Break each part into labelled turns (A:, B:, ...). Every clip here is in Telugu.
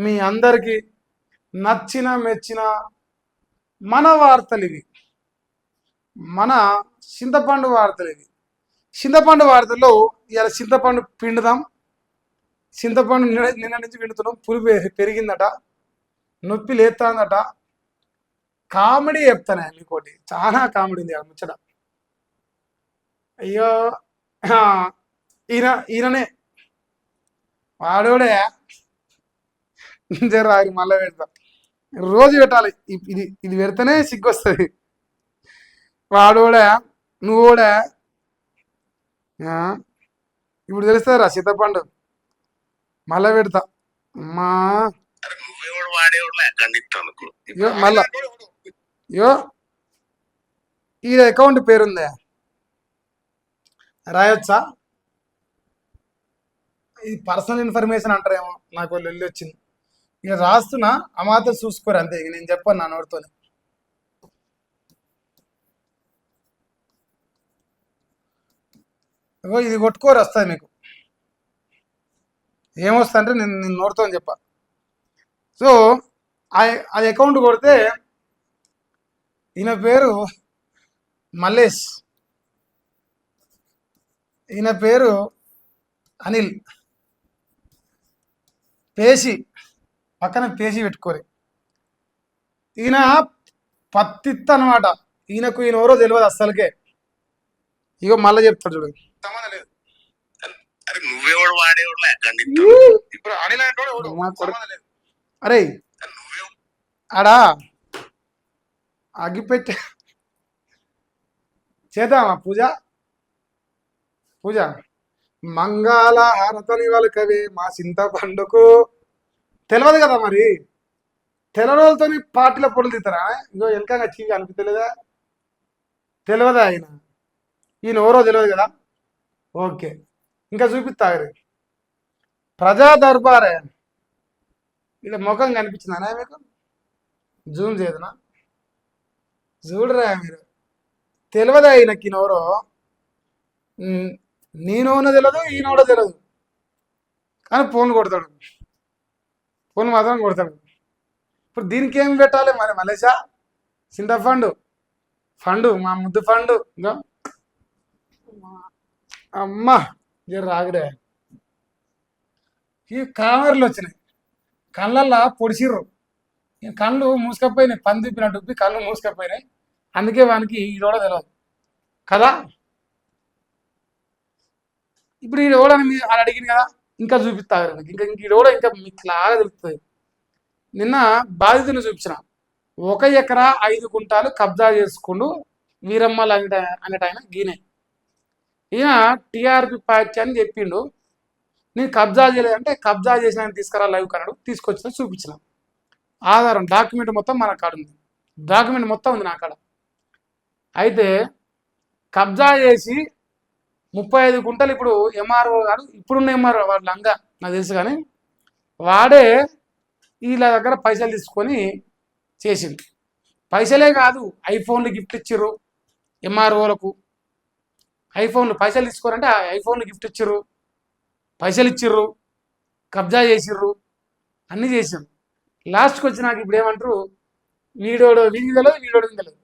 A: మీ అందరికీ నచ్చిన మెచ్చిన మన వార్తలు ఇవి. మన చింతపండు వార్తలు ఇవి. చింతపండు వార్తల్లో ఇలా చింతపండు పిండుదాం. చింతపండు నిన్న నుంచి పిండుతున్నాం. పులి పెరిగిందట, నొప్పి లేస్తుందట. కామెడీ చెప్తానే మీకోటి, చాలా కామెడీ ఉంది ముచ్చట. అయ్యో ఈయననే వాడోడే జర మళ్ళీ పెడతా. రోజు పెట్టాలి. ఇది ఇది పెడితేనే సిగ్గొస్తుంది. వాడోడా నువ్వు కూడా ఇప్పుడు తెలుస్తుందిరా చింతపండు. మళ్ళా పెడతా అమ్మా. మళ్ళా యో ఈ అకౌంట్ పేరుందా రాయొచ్చా? ఇది పర్సనల్ ఇన్ఫర్మేషన్ అంటారేమో, నాకు వెళ్ళి వచ్చింది. ఇక రాస్తున్నా, ఆ మాత్రం చూసుకోరు అంతే. ఇక నేను చెప్పాను నా నోటితోనే. ఇది కొట్టుకోరు, వస్తుంది మీకు. ఏమొస్తా అంటే నేను నోటితో చెప్పా. సో అది అకౌంట్ కొడితే ఈయన పేరు మల్లేష్, ఈయన పేరు అనిల్. పేసి పక్కన పేసి పెట్టుకోరు. ఈయన పత్తిత్త అనమాట. ఈయనకు ఈయన ఎవరో తెలియదు అస్సలకే. ఇగో మళ్ళీ చెప్తాడు చూడు. సంబంధం లేదు. అరే ఆడా అగ్గిపెట్టె చేద్దామా పూజ? మంగళ హారతని వాళ్ళకవి మా చింతపండుకు తెలియదు కదా మరి. తెల్లరోజులతో పార్టీలో పొడులు తీస్తారా? ఇంకో వెనక చీవి అనిపించలేదా? తెలియదా ఆయన? ఈయన ఎవరో తెలియదు కదా. ఓకే, ఇంకా చూపిస్తారు. ప్రజా దర్బారే. ఇలా ముఖం కనిపించిందనా మీకు? జూమ్ చేయదునా? చూడరా మీరు. తెలియదా ఈయనకి ఈయనెవరో? నేనోనో తెలియదు, ఈయనోడో తెలియదు. కానీ ఫోన్ కొడతాడు, ఫోన్ మాత్రం కొడతాడు. ఇప్పుడు దీనికి ఏం పెట్టాలి మరి? మలేషా చింతపండు ఫండు, మా ముద్దు ఫండు. ఇంకా అమ్మా జర రాగుడే. ఈ కామెర్లు వచ్చినాయి, కళ్ళల్లా పొడిచిర్రు. కళ్ళు మూసుకపోయినాయి, పంది తిప్పినట్టు కళ్ళు మూసుకపోయినాయి. అందుకే వానికి ఈడోడ తెలియదు కదా. ఇప్పుడు ఈ రోడని మీరు అలా అడిగింది కదా, ఇంకా చూపిస్తారు. ఇంకా ఈ రోడ ఇంకా మీకు లాగా తెలుస్తుంది. నిన్న బాధితులు చూపించిన 1 ఎకరా 5 గుంటాలు కబ్జా చేసుకుంటూ వీరమ్మలు అనేట ఆయన గీనే. ఈయన టీఆర్పీ పార్టీ అని చెప్పిండు. నేను కబ్జా చేయలేదంటే కబ్జా చేసిన తీసుకురా లైవ్ కన్నాడు. తీసుకొచ్చిన చూపించిన ఆధారం, డాక్యుమెంట్ మొత్తం మన కాడ ఉంది. డాక్యుమెంట్ మొత్తం ఉంది నా కాడ. అయితే కబ్జా చేసి 35 గుంటలు ఇప్పుడు ఎంఆర్ఓ గారు, ఇప్పుడున్న ఎంఆర్ఓ వాడు లంగా నాకు తెలుసు, కానీ వాడే వీళ్ళ దగ్గర పైసలు తీసుకొని చేసింది. పైసలే కాదు, ఐఫోన్లు గిఫ్ట్ ఇచ్చిర్రు ఎంఆర్ఓలకు. ఐఫోన్లు పైసలు తీసుకోరంటే ఐఫోన్లు గిఫ్ట్ ఇచ్చిర్రు, పైసలు ఇచ్చిర్రు, కబ్జా చేసిర్రు, అన్నీ చేసాం. లాస్ట్కి వచ్చి నాకు ఇప్పుడు ఏమంటారు, వీడియోడు వీడికి తెలియదు, వీడియోడు తెలియదు.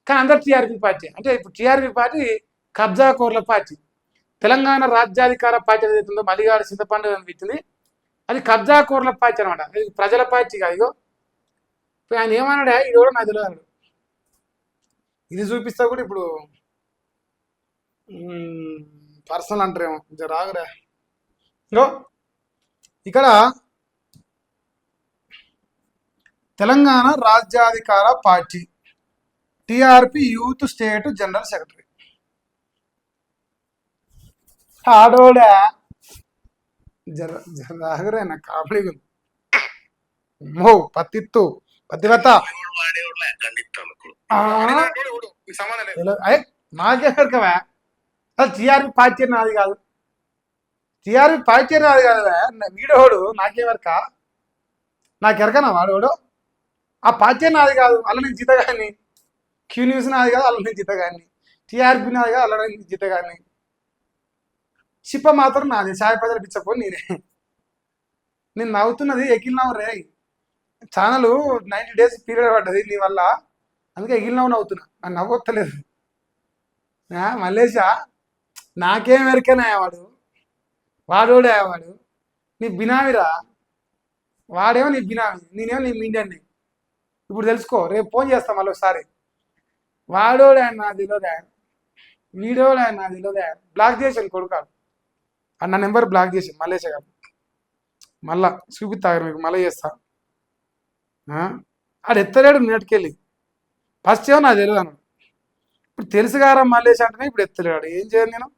A: కానీ అందరు టీఆర్పీ పార్టీ. అంటే ఇప్పుడు టీఆర్పీ పార్టీ కబ్జా కోర్ల పార్టీ. తెలంగాణ రాజ్యాధికార పార్టీ ఏదైతే ఉందో మల్లిగాడు చింతపండు అనిపించింది, అది కబ్జా కోర్ల పార్టీ అనమాట. అది ప్రజల పార్టీ కాదు. ఇగో ఆయన ఏమన్నాడా, ఇది కూడా నాకు తెలియదు. ఇది చూపిస్తా కూడా. ఇప్పుడు పర్సనల్ అంటారేమో, రాగురా. ఇంకో ఇక్కడ Telangana Rajyadhikara party TRP youth state general secretary ఆడోడా. జరగరే నాకు కామెడీ ఉంది. మో పత్తిత్తు పత్తివత నాకెక్కడికవా? అసలు టీఆర్పీ పార్టీ నాది కాదు, టీఆర్పీ పార్టీ నాది కాదు. వీడోడు నాకేవరక, నాకెరకనా వాడోడు? ఆ పార్టీ నాది కాదు, అల్ల నేను జీతగాన్ని. క్యూ న్యూస్ నాది కాదు, అల్ల నేను జీతగాన్ని. టీఆర్పీ నాది కాదు, అల్ల నేను జీతగాన్ని. చిప్ప మాత్రం నాది, చాయ్ పదలు పిచ్చపో నేనే. నేను నవ్వుతున్నది ఎగిలినావు రే. ఛానల్ 90 days పీరియడ్ పడ్డది నీ వల్ల, అందుకే ఎగిలినావు నవ్వుతున్నా. నాకు నవ్వొత్తలేదు. మల్లేషా నాకేం ఎరికనే వాడు, వాడోడే వాడు నీ బినామిరా. వాడేమో నీ బినామి, నేనేమో నీ మీడియాన్ని. ఇప్పుడు తెలుసుకో, రేపు ఫోన్ చేస్తాం మళ్ళీ ఒకసారి. వాడోడే నా తెలియదా, వీడోడే నా తెలియదా. బ్లాక్ చేసాను కొడుకాడు, అన్న నెంబర్ బ్లాక్ చేసాను మల్లేష గారు. మళ్ళా చూపిస్తాను మీకు, మళ్ళీ చేస్తా. ఆడు ఎత్తలేడు నేటికెళ్ళి. ఫస్ట్ ఏమో నాకు తెలియదు అన్నాడు, ఇప్పుడు తెలుసుగారా మల్లేష్ అంటేనే ఇప్పుడు ఎత్తలేడు. ఏం చేయాలి నేను?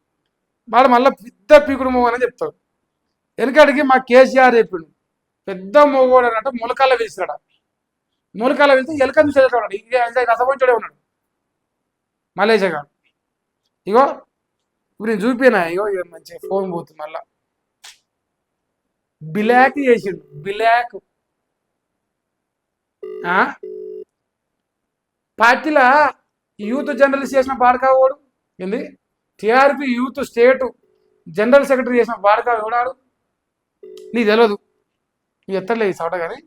A: వాడు మళ్ళీ పెద్ద పీకుడు మోగో అని చెప్తాడు. వెనకడికి మా కేసీఆర్ చెప్పిండు, పెద్ద మోగోడు అన్నట్టు ములకాల వేసినాడు. ములకాల వెళ్తే ఎలక చూసి వెళ్తాడు, ఇంకా రసపోంచోడే ఉన్నాడు మల్లేష గారు. ఇగో ఇప్పుడు నేను చూపినా, ఇగో మంచిగా ఫోన్ పోతుంది మళ్ళా. బ్లాక్ చేసిండు, బ్లాక్. పార్టీలో యూత్ జనరల్స్ చేసిన బాడకావాడు ఏంది, TRP youth state general secretary చేసిన బాడకా ఎవడాడు నీకు తెలియదు. నీకు ఎత్తలేదు ఈ చోట. కానీ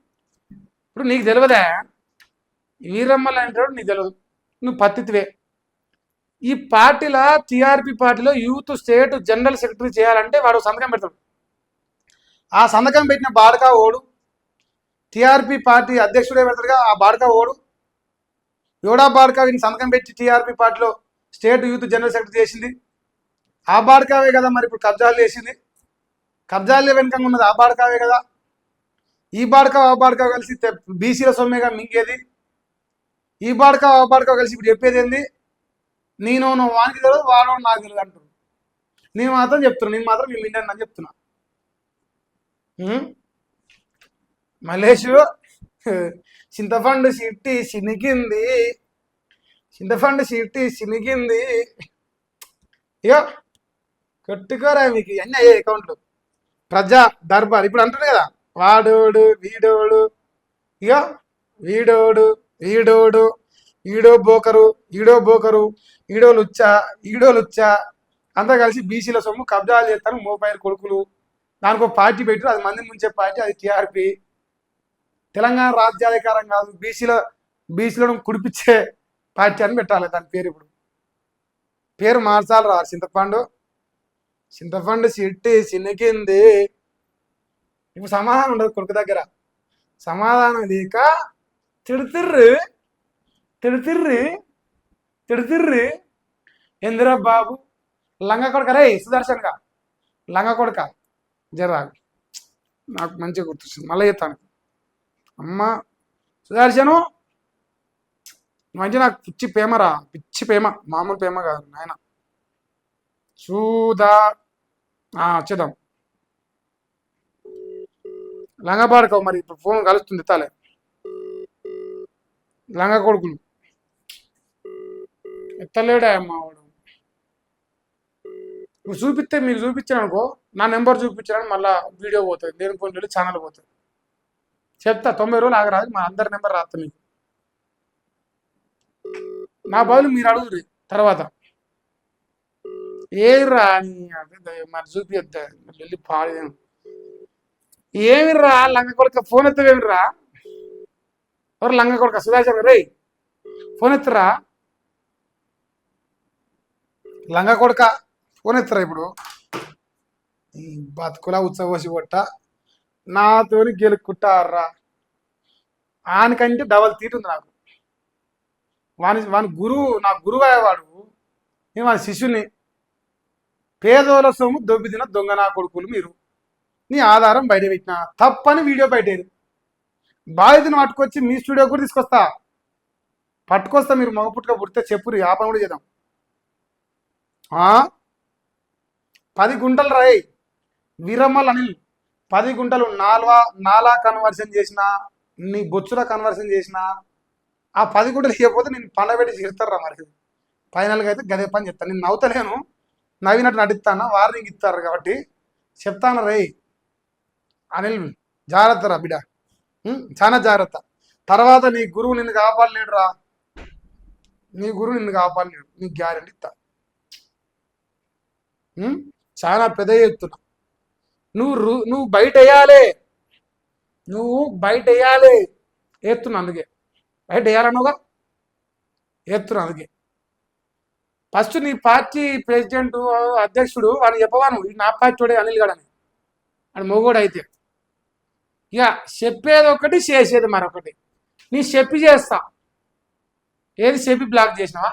A: ఇప్పుడు నీకు తెలియదా, వీరమ్మల్ అంటాడు నీకు తెలియదు, నువ్వు పత్తివే. ఈ పార్టీలో టీఆర్పీ పార్టీలో యూత్ స్టేట్ జనరల్ సెక్రటరీ చేయాలంటే వాడు సంతకం పెడతాడు. ఆ సంతకం పెట్టిన బాడకా ఓడు టీఆర్పీ పార్టీ అధ్యక్షుడే పెడతాడుగా, ఆ బాడకా ఓడు ఎవడా బాడకా వీని సంతకం పెట్టి టీఆర్పీ పార్టీలో స్టేట్ యూత్ జనరల్ సెక్రటరీ చేసింది ఆ బాడకావే కదా. మరి ఇప్పుడు కబ్జాలు చేసింది, కబ్జాలు వెనుకంగా ఉన్నది ఆ బాడకావే కదా. ఈ బాడకా ఆ బాడకా కలిసి బీసీల సొమ్మేగా మింగేది. ఈ బాడకా ఆ బాడకా కలిసి ఇప్పుడు చెప్పేది ఏంది, నువ్వు వానికి తెలియదు, వాడు నాకు తెలియదు అంటున్నాను. నేను మాత్రం చెప్తున్నా, నేను మాత్రం మేము ఇండియన్ అని చెప్తున్నా. మల్లేషు చింతపండు సిట్టి చినిగింది, చింతపండు సిట్టి చినిగింది. ఇగో కొట్టుకోరా మీకు అన్నీ అయ్యే అకౌంట్లు. ప్రజా దర్బార్ ఇప్పుడు అంటారు కదా, వాడోడు వీడోడు. ఇగో వీడోడు వీడోడు, ఈడో బోకరు ఈడో బోకరు, ఈడో లుచ్చా ఈడో లుచ్చా అంతా కలిసి బీసీల సొమ్ము కబ్జాలు చేస్తాను మోపైరు కొడుకులు. దానికి ఒక పార్టీ పెట్టారు, అది మంది ముంచే పార్టీ, అది టీఆర్పీ. తెలంగాణ రాజ్యాధికారం కాదు, బీసీలను కుడిపించే పార్టీ అని పెట్టాలి దాని పేరు. ఇప్పుడు పేరు మార్చాలి రా. చింతపండు సిట్టి చిన్నకింది. ఇప్పుడు సమాధానం ఉండదు కొడుకు దగ్గర, సమాధానం లేక తిడుతుర్రు తిడుతుర్రు తిడుతుర్రు. ఎందురా బాబు లంగ కొడక రే సుదర్శన్గా, లంగ కొడక జరా. నాకు మంచిగా గుర్తొచ్చింది, మళ్ళీ చెప్తాను. అమ్మ సుదర్శను మంచి నాకు పిచ్చి ప్రేమరా, పిచ్చి ప్రేమ, మామూలు ప్రేమ కాదు నాయన. చూదా చేద్దాం. లంగబాడుకోవు మరి, ఇప్పుడు ఫోన్ కలుస్తుంది ఎత్తాలే. లంగ కొడుకులు ఎత్తలేడా అమ్మ వాడు. నువ్వు చూపిస్తే మీకు చూపించాను అనుకో, నా నెంబర్ చూపించాను మళ్ళీ వీడియో పోతుంది, దేని ఫోన్ వెళ్ళి ఛానల్ పోతుంది. చెప్తా 90 రోజులు ఆగరాదు, మా అందరి నెంబర్ రాస్తా మీకు. నా బదులు మీరు అడుగురు తర్వాత. ఏమిరా మరి చూపిద్దా వెళ్ళి పాడేం. ఏమిరా లంగ కొడుక ఫోన్ ఎత్తవేమిరా, ఎవరు లంగ కొడుక సుధాకర్ రే ఫోన్ ఎత్తరా, లంగ కొడుక ఫోన్ ఎత్తరా. ఇప్పుడు ఈ బతుకులా ఉత్సవసి కొట్ట నాతోని గెలుక్కుంటారా. ఆయనకంటే డబల్ తీరుంది నాకు. వాని గురువు, నా గురువు అయ్యేవాడు, నేను వాని శిష్యుని. పేదోల సొమ్ము దొబ్బిదిన దొంగ నా కొడుకులు మీరు, నీ ఆధారం బయట పెట్టిన తప్పని వీడియో బయటేది. బాధితుని పట్టుకొచ్చి మీ స్టూడియో కూడా పట్టుకొస్తా. మీరు మగ పుట్టుక పుడితే చెప్పురు, ఆపన కూడా చేద్దాం. 10 గుంటలు రాయి వీరమ్మల్ అనిల్, 10 గుంటలు నాలా కన్వర్షన్ చేసిన, నీ బొచ్చుల కన్వర్షన్ చేసిన, ఆ 10 గుంటలు ఇవ్వకపోతే నేను పండబెట్టి చేస్తారా. మరి ఫైనల్గా అయితే గదే పని చెప్తాను. నేను నవ్వుతలేను, నవ్వినట్టు నటిస్తాను, వార్నింగ్ ఇస్తారు కాబట్టి చెప్తాను. రే అనిల్ జాగ్రత్త రా బిడ్డ, చాలా జాగ్రత్త. తర్వాత నీ గురువు నిన్ను కాపాడలేడు రా, నీ గురువు నిన్ను కాపాడలేడు, నీకు గ్యారెంటీ ఇస్తా. చాలా పెద్ద ఎత్తున నువ్వు బయట వేయాలి, నువ్వు బయట వేయాలి, వేస్తున్నా అందుకే బయట వేయాలన్నావుగా, వేస్తున్నా అందుకే. ఫస్ట్ నీ పార్టీ ప్రెసిడెంట్ అధ్యక్షుడు వాడిని చెప్పవాను, నా పార్టీ వాడే అనిల్ గడని అని మొగోడు అయితే. ఇక చెప్పేది ఒకటి చేసేది మరొకటి. నీ చెప్పి చేస్తా, ఏది చెప్పి బ్లాక్ చేసినావా,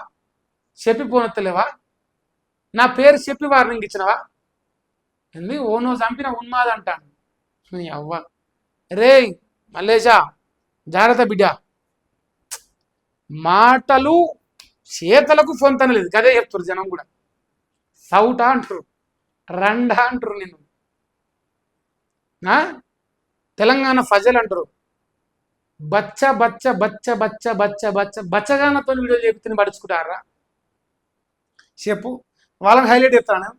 A: చెప్పి పోనెత్తలేవా, నా పేరు చెప్పి వార్నింగ్ ఇచ్చినవా, ఏంది ఓ నువ్వు చంపిన ఉన్మాది అంటాను. నీ అవ్వ రే మల్లేశా జాగ్రత్త బిడ్డ, మాటలు చేతలకు పొంతన లేదు, గదే చెప్తారు జనం కూడా. సౌట అంటారు, రండా అంటారు, నిన్ను తెలంగాణ ఫజల్ అంటారు. బచ్చ బచ్చ బచ్చ బచ్చ బచ్చ బచ్చ బచ్చగానతో వీడియో చెప్తే పడుచుకుంటారా చెప్పు. వాళ్ళని హైలైట్ చెప్తాను.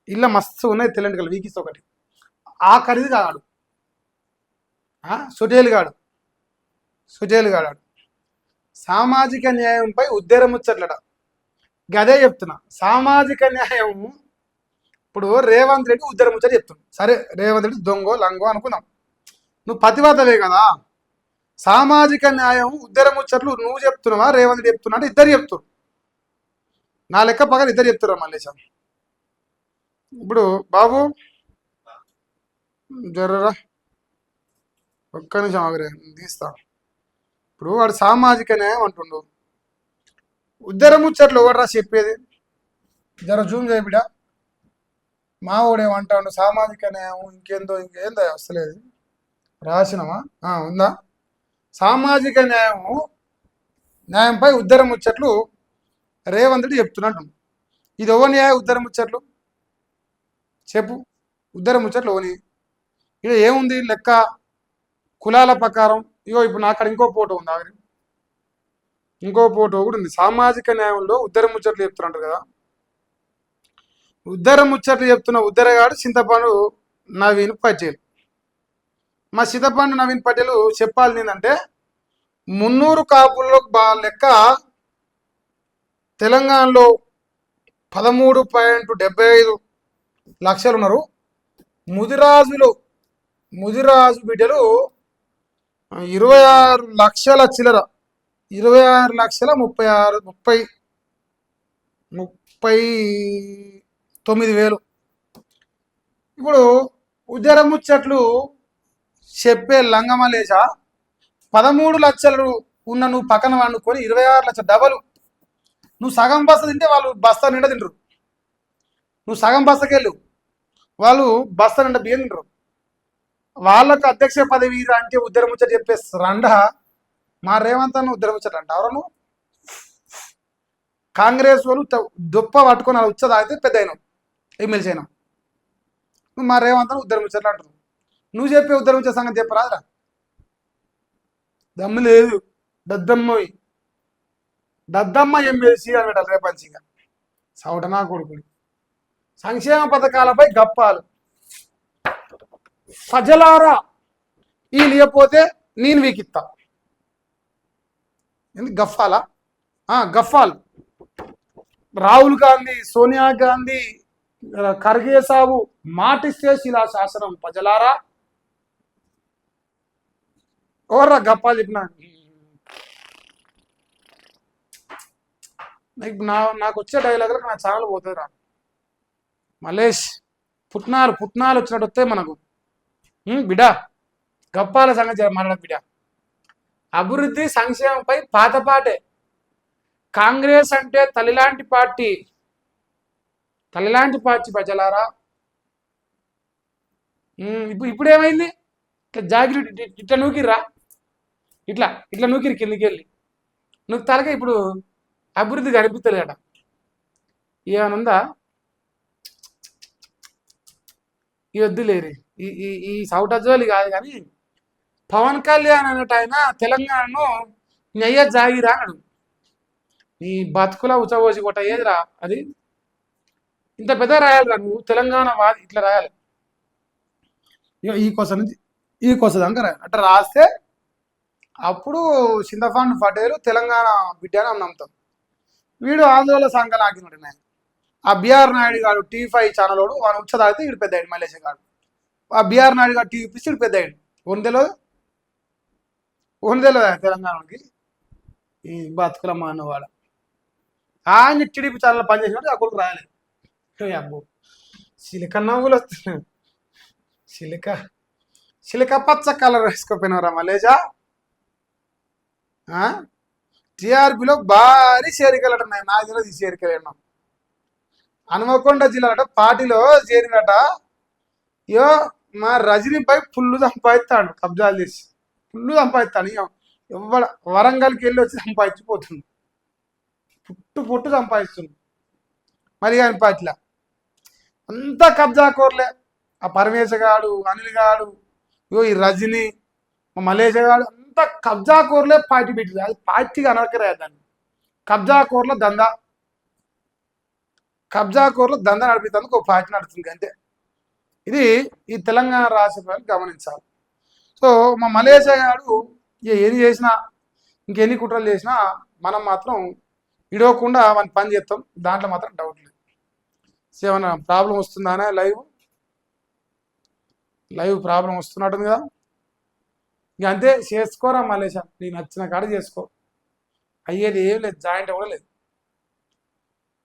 A: ఇలా మస్తు ఉన్నాయి తెలంగాణ వీకిస్ ఒకటి, ఆ ఖరీదు కాడు సుజేలు గాడు సామాజిక న్యాయంపై ఉద్దేరముచ్చట్లట. గదే చెప్తున్నా, సామాజిక న్యాయం. ఇప్పుడు రేవంత్ రెడ్డి ఉద్దరముచ్చట చెప్తున్నాడు, సరే రేవంత్ రెడ్డి దొంగో లంగో అనుకుందాం, నువ్వు పతివాదవే కదా. సామాజిక న్యాయం ఉద్దరముచ్చట్లు నువ్వు చెప్తున్నావా రేవంత్ రెడ్డి చెప్తున్నా అంటే ఇద్దరు చెప్తున్నారు, నా లెక్క పక్కన ఇద్దరు చెప్తున్నారు మల్లేశం. ఇప్పుడు బాబు జర్రరా ఒక్క నిమిషం ఆగరే తీస్తా. ఇప్పుడు వాడు సామాజిక న్యాయం అంటుండు, ఉద్దరముచ్చట్లు ఎవడరా చెప్పేది, జర జూమ్ చేయబిడ. మావోడేమంటాడు సామాజిక న్యాయం ఇంకేందో ఇంకేందో వస్తలేదు, రాసినమా ఉందా, సామాజిక న్యాయంపై ఉద్దరముచ్చట్లు రేవంత్ రెడ్డి చెప్తున్నట్టు. ఇది ఓ న్యాయ ఉద్దరముచ్చట్లు చెప్పు, ఉద్దరముచ్చట్లు ఓని. ఇక్కడ ఏముంది లెక్క, కులాల ప్రకారం. ఇగో ఇప్పుడు నా అక్కడ ఇంకో ఫోటో ఉంది, ఆగరి ఇంకో ఫోటో కూడా ఉంది. సామాజిక న్యాయంలో ఉద్దరముచ్చట్లు చెప్తున్నట్టు కదా. ఉద్దరముచ్చట్లు చెప్తున్న ఉద్దరగాడు చింతపండు నవీన్ పటేల్. మా చింతపండు నవీన్ పటేల్ చెప్పాలి ఏంటంటే, 300 కాపుల్లో లెక్క తెలంగాణలో 13.75 లక్షలు ఉన్నారు. ముదిరాజు బిడ్డలు 26 లక్షల చిల్లర, 26 లక్షల 39,000. ఇప్పుడు ఉద్దరముచ్చట్లు చెప్పే లంగమలేస 13 లక్షలు ఉన్న నువ్వు పక్కన వండుకొని 26 లక్షల డబలు. నువ్వు సగం బస్త తింటే వాళ్ళు బస్తా నిండా తింటారు, నువ్వు సగం బస్తకెళ్ళు వాళ్ళు బస్తా నిండా బియ్యం తింటారు. వాళ్ళకు అధ్యక్ష పదవి అంటే ఉద్దరముచ్చట చెప్పేస్తారు అండ. మా రేవంత్ అన్న ఉద్దరముచ్చట అంటారు. నువ్వు కాంగ్రెస్ వాళ్ళు దుప్ప పట్టుకొని అలా ఉచ్చ తాగితే పెద్ద అయినావు, ఎమ్మెల్సీ అయినావు. నువ్వు మా రేవంత్ అన్న ఉద్దరముచ్చట్లు అంటారు. నువ్వు చెప్పే ఉద్దరముచ్చట సంగతి చెప్పరాదురా, దమ్ము లేదు. దద్దమ్మ ఎమ్మెల్సీ అని పెట్టాలి రేపంచిగా సౌటనా కొడుకుని. సంక్షేమ పథకాలపై గప్పాలు, సజలారా ఈ లేకపోతే నేను వీకిత్తా. ఎందుకు గఫాలా, గఫాల్. రాహుల్ గాంధీ, సోనియా గాంధీ, ఖర్గే సాబు మాటిస్తే శిలా శాసనం ప్రజలారా. ఎవర్రా గప్పాలు చెప్పిన, నాకు వచ్చే డైలాగులకు నా ఛానల్ పోతుంది రా మలేష్. పుట్నాలు వచ్చినట్టు వస్తాయి మనకు బిడా. గప్పాల సంగతి మాట్లాడ బిడా. అభివృద్ధి సంక్షేమంపై పాతపాటే. కాంగ్రెస్ అంటే తల్లిలాంటి పార్టీ ప్రజలారా. ఇప్పుడు ఏమైంది, ఇట్లా జాగిరి ఇట్లా నూకిర్రా, ఇట్లా నూకిరి కిందికి వెళ్ళి నువ్వు తలగా. ఇప్పుడు అభివృద్ధి కనిపిస్తలేట. ఏమనుందా ఈ వద్దులేరు, ఈ సౌటజోలి కాదు కానీ పవన్ కళ్యాణ్ అన్నట్టు ఆయన తెలంగాణను నెయ్య జాగిరా అన్నాడు. నీ బతుకుల ఉచబోసి కొట్ట ఏదిరా అది, ఇంత పెద్ద రాయాలిరా నువ్వు తెలంగాణ వాది, ఇట్లా రాయాలి. ఈ కొస దాకా రాయాలి. అట్లా రాస్తే అప్పుడు చింతపండు పటేలు తెలంగాణ బిడ్డ అని నమ్ముతాం. వీడు ఆందోళన సంఘం ఆకినాడు. ఆ బిఆర్ నాయుడు గారు T5 ఛానల్ వాడు, వాడు ఉచ్చ తాగితే వీడు పెద్ద మల్లేశ గారు ఆ బీఆర్ నాయుడు గారు టీవీ ఇప్పించి పెద్ద అయ్యాడు. ఓన్ తెలియదు తెలంగాణకి ఈ బతుకులమ్మ అన్నవాడు. ఆయన టీడీపీ ఛానల్ పనిచేసినట్టు ఆ కొడుకు రాయలేదు. అబ్బో సిలిక నవ్వులు వస్తున్నాయి. సిలిక సిలిక పచ్చ కలర్ వేసుకోపోయినవరా మలేజా. టీఆర్పీలో భారీ చేరికలు ఉన్నాయి. నాకు తెలియదు ఈ చేరికలు ఎన్నో. హనుమకొండ జిల్లాట పార్టీలో చేరినట. యో మా రజనీపై ఫుల్లు సంపాదిస్తాడు, కబ్జాలు చేసి ఫుల్లు సంపాదిస్తాడు. ఇవ్వడ వరంగల్కి వెళ్ళి వచ్చి సంపాదించిపోతుంది, పుట్టు సంపాదిస్తుంది. మరి ఆయన పార్టీలో అంతా కబ్జా కోరలే. ఆ పరమేశ గాడు, అనిల్ గాడు, ఈ రజనీ, మా మలేష గాడు అంతా కబ్జా కోరలే పార్టీ పెట్టింది. అది పార్టీగా అనర్కరే దాన్ని. కబ్జా కోరలో దందా నడిపినందుకు ఒక పార్టీ నడుస్తుంది అంతే. ఇది ఈ తెలంగాణ రాష్ట్ర ప్రజలు గమనించాలి. సో మా మలేష గాడు ఏం చేసినా, ఇంకెన్ని కుట్రలు చేసినా మనం మాత్రం ఇడవకుండా మన పని చేస్తాం. దాంట్లో మాత్రం డౌట్ లేదు. ఏమైనా ప్రాబ్లం వస్తుందానే? లైవ్ ప్రాబ్లం వస్తున్నట్టుంది కదా. ఇక అంతే, చేసుకోరా మలేష, నీకు నచ్చిన కాడ చేసుకో. అయ్యేది ఏం లేదు, జాయింట్ కూడా లేదు.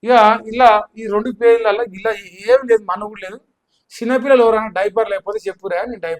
A: ఇక ఇలా ఈ 2 పేర్లలో ఇలా ఏం లేదు, మన కూడా లేదు. చిన్నపిల్లలు ఎవరైనా డైపర్ లేకపోతే చెప్పురా, నేను డైపర్